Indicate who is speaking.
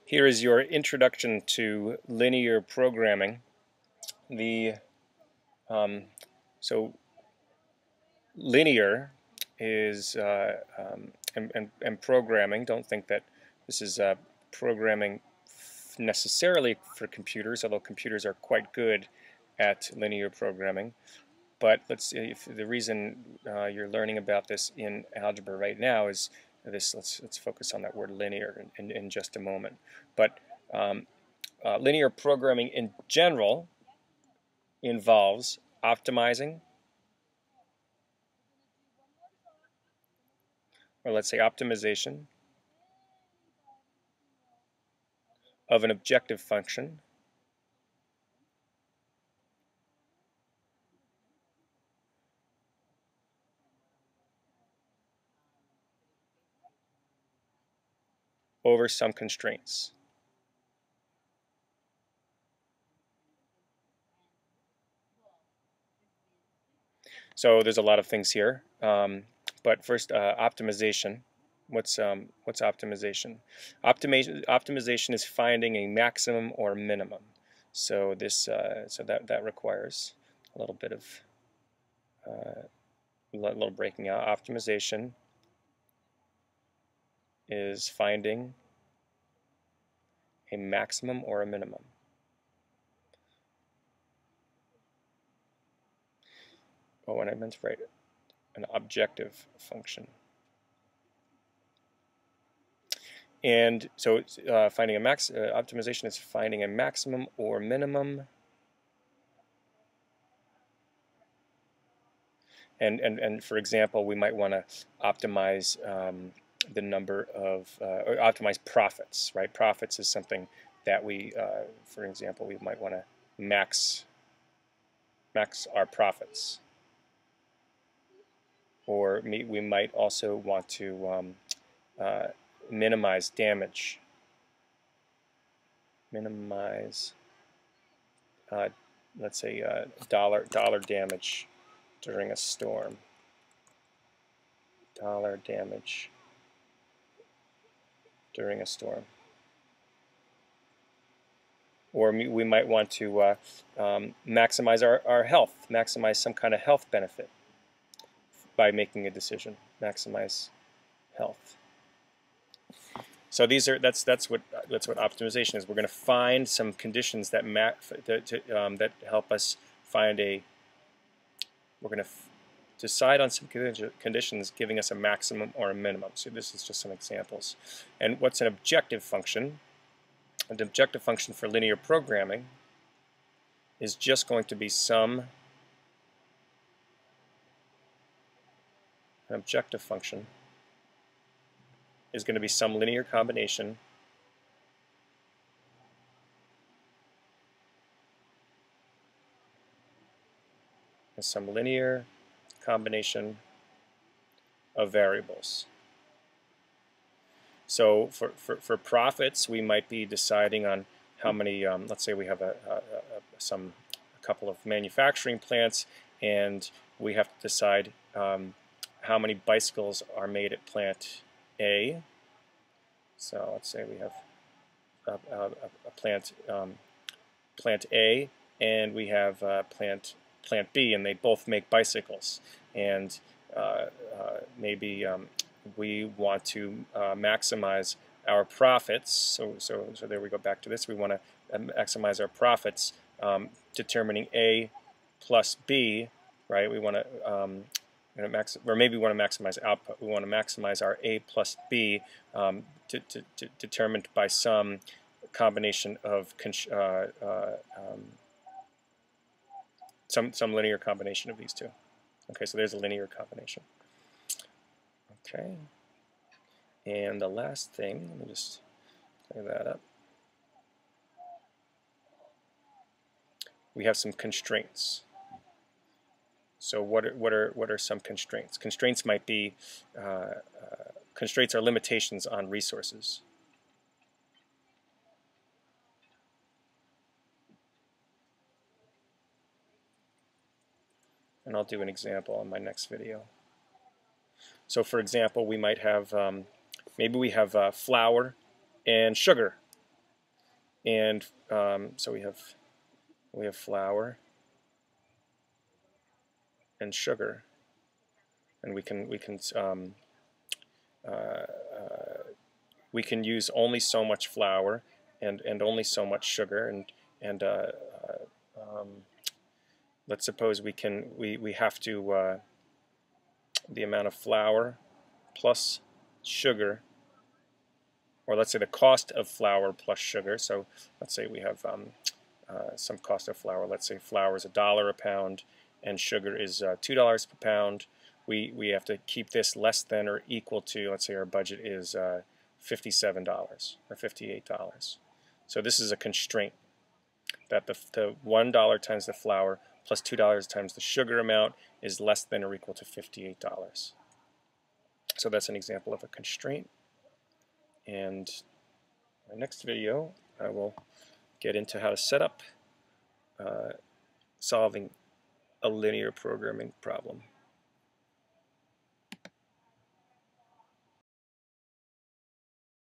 Speaker 1: Here is your introduction to linear programming. So linear is and programming. Don't think that this is programming necessarily for computers, although computers are quite good at linear programming. But let's see if the reason you're learning about this in algebra right now is this. Let's focus on that word linear in just a moment. But linear programming in general involves optimizing, or let's say optimization, of an objective function over some constraints. So there's a lot of things here, but first, optimization. What's optimization? Optimization is finding a maximum or minimum. So that requires a little bit of little breaking out. Optimization is finding a maximum or a minimum. Oh, and I meant to write an objective function. And so finding a optimization is finding a maximum or minimum. And for example, we might want to optimize the number of, or optimize profits, right? Profits is something that we, for example, we might want to max our profits. Or we might also want to minimize damage. Minimize, let's say, dollar damage during a storm. Dollar damage during a storm. Or we might want to maximize our health, maximize some kind of health benefit by making a decision. Maximize health. So that's what optimization is. We're going to find some conditions that that help us find a. We're going to decide on some conditions giving us a maximum or a minimum. So this is just some examples. And what's an objective function? An objective function for linear programming is just going to be an objective function is going to be some linear combination of variables. So for profits, we might be deciding on how many, let's say we have a couple of manufacturing plants, and we have to decide how many bicycles are made at plant A. So let's say we have a plant A, and we have plant B, and they both make bicycles. And maybe we want to maximize our profits. So there we go back to this. We want to maximize our profits, determining A plus B, right? We want to or maybe we want to maximize output. We want to maximize our A plus B, determined by some combination of some linear combination of these two. Okay, so there's a linear combination. Okay, and the last thing, let me just clear that up. We have some constraints. So what are some constraints? Constraints might be constraints are limitations on resources. And I'll do an example in my next video. So for example, we might have maybe we have flour and sugar, and so we have flour and sugar, and we can use only so much flour and only so much sugar, and let's suppose we have to the amount of flour plus sugar, or let's say the cost of flour plus sugar. So let's say we have some cost of flour. Let's say flour is $1 a pound and sugar is $2 per pound. We have to keep this less than or equal to, let's say our budget is $57 or $58. So this is a constraint, that the $1 times the flour plus $2 times the sugar amount is less than or equal to $58. So that's an example of a constraint. And in my next video, I will get into how to set up solving a linear programming problem.